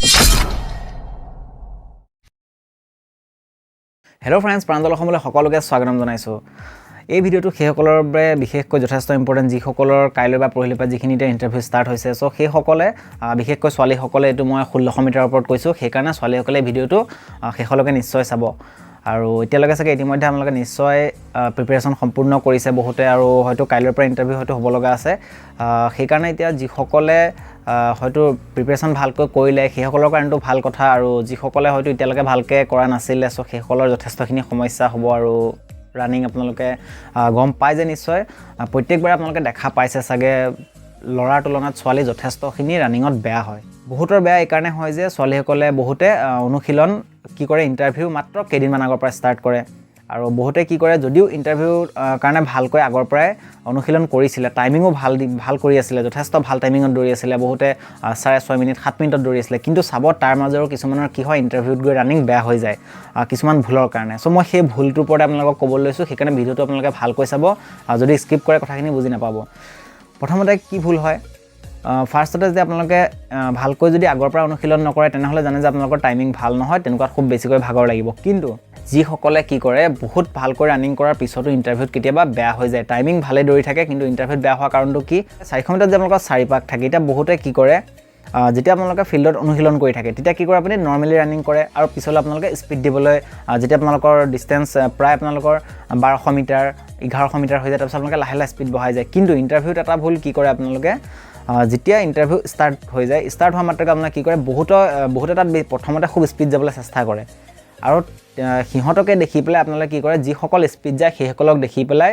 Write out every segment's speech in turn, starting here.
Hello friends, Pranjal Assamলৈ সকলোকে স্বাগতম জনাইছো। এই ভিডিওটো সেইসকলৰ বাবে বিশেষকৈ যথেষ্ট ইম্পৰ্টেন্ট যিসকলৰ কাইলৈ বা পৰহিলৈ পৰা যিখিনিতে ইন্টাৰভিউ ষ্টাৰ্ট হৈছে সো সেইসকলে বিশেষকৈ ছোৱালীসকলে এটো মই 1600 মিটাৰৰ ওপৰত কৈছো সেইকাৰণে ছোৱালীসকলে ভিডিওটো শেষলৈকে নিশ্চয় চাব আৰু এতিয়ালৈকে চাগে ইতিমধ্যে আপোনালোকে নিশ্চয় প্ৰিপাৰেচন সম্পূৰ্ণ কৰিছে বহুতে আৰু হয়তো কাইলৈৰ পৰা ইন্টাৰভিউ হয়তো হ'ব লগা আছে সেইকাৰণে এতিয়া যিসকলে হয়তো প্ৰিপাৰেচন ভালকৈ কৰিলে সেইসকলৰ কাৰণেটো ভাল কথা আৰু যিসকলে হয়তো এতিয়ালৈকে ভালকৈ কৰা নাছিলে সো সেইসকলৰ যথেষ্টখিনি সমস্যা হ'ব আৰু ৰানিং আপোনালোকে গম পাই যে নিশ্চয় প্ৰত্যেকবাৰ আপোনালোকে দেখা পাইছে চাগে লৰাৰ তুলনাত ছোৱালী যথেষ্টখিনি ৰানিংত বেয়া হয় বহুতৰ বেয়া এই কাৰণে হয় যে ছোৱালীসকলে বহুতে অনুশীলন কি কৰে ইন্টাৰভিউ মাত্ৰ কেইদিনমান আগৰ পৰা ষ্টাৰ্ট কৰে আৰু বহুতে কি কৰে যদিও ইন্টাৰভিউ কাৰণে ভালকৈ আগৰ পৰাই অনুশীলন কৰিছিলে টাইমিংও ভাল কৰি আছিল যথেষ্ট ভাল টাইমিংত দৌৰি আছিল বহুতে 6.5 মিনিট 7 মিনিটত দৌৰি আছিল কিন্তু চাব তাৰ মাজৰো কিছুমানৰ কি হয় ইন্টাৰভিউত গৈ ৰানিং বেয়া হৈ যায় কিছুমান ভুলৰ কাৰণে সো মই সেই ভুলটোৰ ওপৰত আপোনালোকক ক'ব লৈছো সেইকাৰণে ভিডিওটো আপোনালোকে ভালকৈ চাব যদি স্কিপ কৰে কথাখিনি বুজি নাপাব প্ৰথমতে কি ভুল হয় ফাৰ্ষ্টতে যে আপোনালোকে ভালকৈ যদি আগৰ পৰা অনুশীলন নকৰে তেনেহলে জানে যে আপোনালোকৰ টাইমিং ভাল নহয় তেনেকুৱা খুব বেছিকৈ ভাগৰ লাগিব কিন্তু যিসকলে কি কৰে বহুত ভালকৈ ৰানিং কৰাৰ পিছতো ইন্টাৰভিউত কেতিয়াবা বেয়া হৈ যায় টাইমিং ভালে দৌৰি থাকে কিন্তু ইন্টাৰভিউত বেয়া হোৱাৰ কাৰণটো কি 400 মিটাৰত যে আপোনালোকৰ 4 পাক থাকে এটা বহুতে কি কৰে যেতিয়া আপোনালোকে ফিল্ডত অনুশীলন কৰি থাকে তেতিয়া কি কৰে আপুনি নৰমালি ৰানিং কৰে আৰু পিছলৈ আপোনালোকে স্পিড দিবলৈ যেতিয়া আপোনালোকৰ ডিসটেন্স প্ৰায় আপোনালোকৰ 1200 মিটাৰ 1100 মিটাৰ হৈ যায় তাৰপিছত আপোনালোকে লাহে লাহে স্পিড বঢ়াই যায় কিন্তু ইন্টাৰভিউত এটা ভুল কি কৰে আপোনালোকে যেতিয়া ইন্টাৰভিউ ষ্টাৰ্ট হৈ যায় ষ্টাৰ্ট হোৱা মাত্ৰকে আপোনালোকে কি কৰে বহুতে তাত প্ৰথমতে খুব স্পিড যাবলৈ চেষ্টা কৰে আৰু হিহতকে দেখি পেলাই আপোনালোকে কি কৰে যিসকল স্পিড যায় সেইসকলক দেখি পেলাই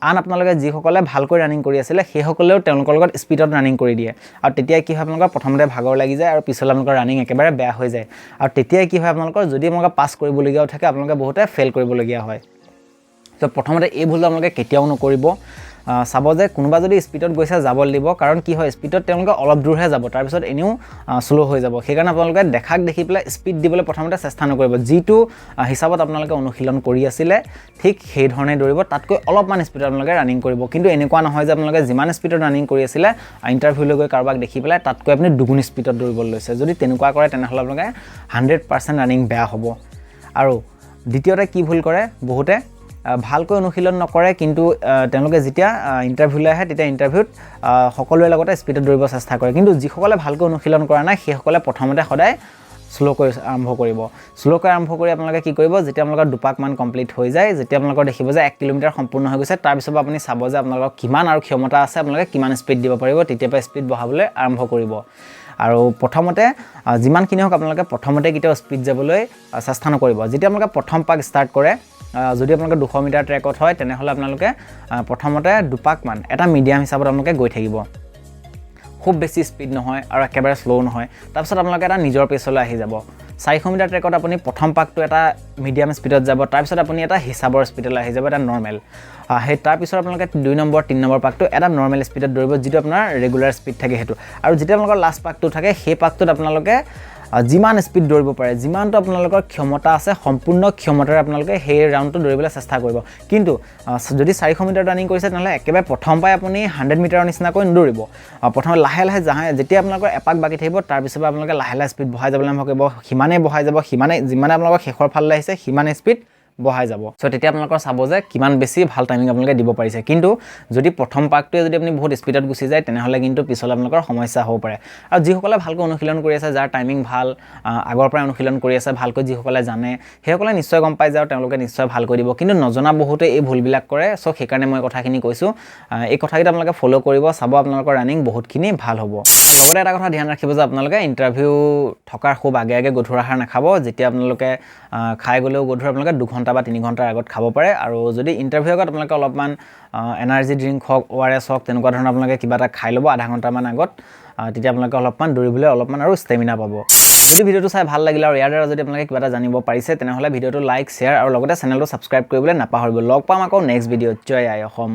আন আপোনালোকে যিসকলে ভালকৈ ৰানিং কৰি আছিল সেইসকলেও তেওঁলোকৰ লগত স্পিডত ৰানিং কৰি দিয়ে আৰু তেতিয়া কি হয় আপোনালোকৰ প্ৰথমতে ভাগৰ লাগি যায় আৰু পিছলৈ আপোনালোকৰ ৰানিং একেবাৰে বেয়া হৈ যায় আৰু তেতিয়া কি হয় আপোনালোকৰ যদি আপোনালোকে পাছ কৰিবলগীয়া থাকে আপোনালোকে বহুতে ফেল কৰিবলগীয়া হয় তো প্ৰথমতে এই ভুলটো আপোনালোকে কেতিয়াও নকৰিব চাব যে কোনোবা যদি স্পিডত গৈছে যাব দিব কাৰণ কি হয় স্পিডত তেওঁলোকে অলপ দূৰহে যাব তাৰ পিছত এনেও স্লো হৈ যাব সেইকাৰণে আপোনালোকে দেখাক দেখি পেলাই স্পিড দিবলৈ প্ৰথমতে চেষ্টা নকৰিব যিটো হিচাপত আপোনালোকে অনুশীলন কৰি আছিল ঠিক সেই ধৰণে দৌৰিব তাতকৈ অলপমান স্পিডত আপোনালোকে ৰানিং কৰিব কিন্তু এনেকুৱা নহয় যে আপোনালোকে যিমান স্পিডত ৰানিং কৰি আছিল ইন্টাৰভিউলৈ গৈ কাৰোবাক দেখি পেলাই তাতকৈ আপুনি দুগুণ স্পিডত দৌৰিবলৈ লৈছে যদি তেনেকুৱা কৰে তেনেহলে আপোনালোকে 100% ৰানিং বেয়া হ'ব আৰু দ্বিতীয়তে কি ভুল কৰে বহুতে ভালকৈ অনুশীলন নকৰে কিন্তু তেওঁলোকে যেতিয়া ইন্টাৰভিউলৈ আহে তেতিয়া ইন্টাৰভিউত সকলোৰে লগতে স্পিডত দৌৰিব চেষ্টা কৰে কিন্তু যিসকলে ভালকৈ অনুশীলন কৰা নাই সেইসকলে প্ৰথমতে সদায় স্লোকৈ আৰম্ভ কৰিব স্লোকৈ আৰম্ভ কৰি আপোনালোকে কি কৰিব যেতিয়া আপোনালোকৰ দুপাক মান কমপ্লিট হৈ যায় যেতিয়া আপোনালোকৰ দেখিব যে 1 কিলোমিটাৰ সম্পূৰ্ণ হৈ গৈছে তাৰ পিছত আপুনি চাব যে আপোনালোকৰ কিমান আৰু ক্ষমতা আছে আপোনালোকে কিমান স্পিড দিব পাৰিব তেতিয়া পৰা স্পিড বঢ়াবলৈ আৰম্ভ কৰিব আৰু প্ৰথমতে যিমানখিনি হক আপোনালোকে প্ৰথমতে কিটা স্পিড যাবলৈ চেষ্টা নকৰিব যেতিয়া আপোনালোকে প্ৰথম পাক ষ্টাৰ্ট কৰে যদি আপোনালোকে 200 মিটাৰ ট্ৰেকত হয় তেনেহলে আপোনালোকে প্ৰথমতে দুপাক মান এটা মিডিয়াম হিচাপত আপোনালোকে গৈ থাকিব খুব বেছি স্পিড নহয় আৰু একেবাৰে স্লো নহয় তাৰপিছত আপোনালোকে এটা নিজৰ পেছলৈ আহি যাব 400 মিটাৰ ট্ৰেকত আপুনি প্ৰথম পাকটো এটা মিডিয়াম স্পিডত যাব তাৰপিছত আপুনি এটা হিচাবৰ স্পিডলৈ আহি যাব এটা নৰমাল সেই তাৰপিছত আপোনালোকে 2 নম্বৰ 3 নম্বৰ পাকটো এটা নৰমাল স্পিডত দৌৰিব যেটো আপোনাৰ ৰেগুলাৰ স্পিড থাকে হেতু আৰু যেতিয়া আপোনালোকৰ লাষ্ট পাকটো থাকে সেই পাকটোত আপোনালোকে যিমান স্পিড দৌৰিব পাৰে যিমানটো আপোনালোকৰ ক্ষমতা আছে সম্পূৰ্ণ ক্ষমতাৰে আপোনালোকে সেই ৰাউণ্ডটো দৌৰিবলৈ চেষ্টা কৰিব কিন্তু যদি 400 মিটাৰ ৰানিং কৰিছে তেনেহলে একেবাৰে প্ৰথম পাই আপুনি 100 মিটাৰৰ নিচিনাকৈ নদৌৰিব প্ৰথমে লাহে লাহে যেতিয়া আপোনালোকৰ এপাক বাকি থাকিব তাৰ পিছত আপোনালোকে লাহে লাহে স্পিড বঢ়াই যাবলৈ আৰম্ভ কৰিব সিমানে বঢ়াই যাব সিমানে যিমানে আপোনালোকৰ শেষৰ ফাললৈ আহিছে সিমানে স্পিড বঢ়াই যাব সো তেতিয়া আপোনালোকৰ চাব যে কিমান বেছি ভাল টাইমিং আপোনালোকে দিব পাৰিছে কিন্তু যদি প্ৰথম পাকটোৱে যদি আপুনি বহুত স্পিডত গুচি যায় তেনেহলে কিন্তু পিছলৈ আপোনালোকৰ সমস্যা হ'ব পাৰে আৰু যিসকলে ভালকৈ অনুশীলন কৰি আছে যাৰ টাইমিং ভাল আগৰ পৰা অনুশীলন কৰি আছে ভালকৈ যিসকলে জানে সেইসকলে নিশ্চয় গম পাই যায় তেওঁলোকে নিশ্চয় ভালকৈ দিব কিন্তু নজনা বহুতে এই ভুলবিলাক কৰে সো সেইকাৰণে মই কথাখিনি কৈছো এই কথাকিটা আপোনালোকে ফলো কৰিব চাব আপোনালোকৰ ৰানিং বহুতখিনি ভাল হ'ব লগতে এটা কথা ধ্যান ৰাখিব যে আপোনালোকে ইন্টাৰভিউ থকাৰ খুব আগে গধুৰ আহাৰ নাখাব যেতিয়া আপোনালোকে খাই গলেও গধুৰ আপোনালোকে 2 ঘণ্টা বা 3 ঘণ্টাৰ আগত খাব পাৰে আৰু যদি ইন্টাৰভিউ আগত আপোনালোকে অলপমান এনাৰ্জি ড্ৰিংক হক ORS হক তেনেকুৱা ধৰণৰ আপোনালোকে কিবা এটা খাই লব আধা ঘণ্টা মান আগত তেতিয়া আপোনালোকে অলপমান দৌৰিবলৈ অলপমান আৰু ষ্টেমিনা পাব যদি ভিডিওটো চাই ভাল লাগিলে আৰু ইয়াৰ দ্বাৰা যদি আপোনালোকে কিবা এটা জানিব পাৰিছে তেনেহলে ভিডিওটো লাইক শেয়াৰ আৰু লগতে চেনেলটো সাবস্ক্ৰাইব কৰিবলৈ নাপাহৰিব লগ পাম আকৌ নেক্সট ভিডিঅ' জয় আই অসম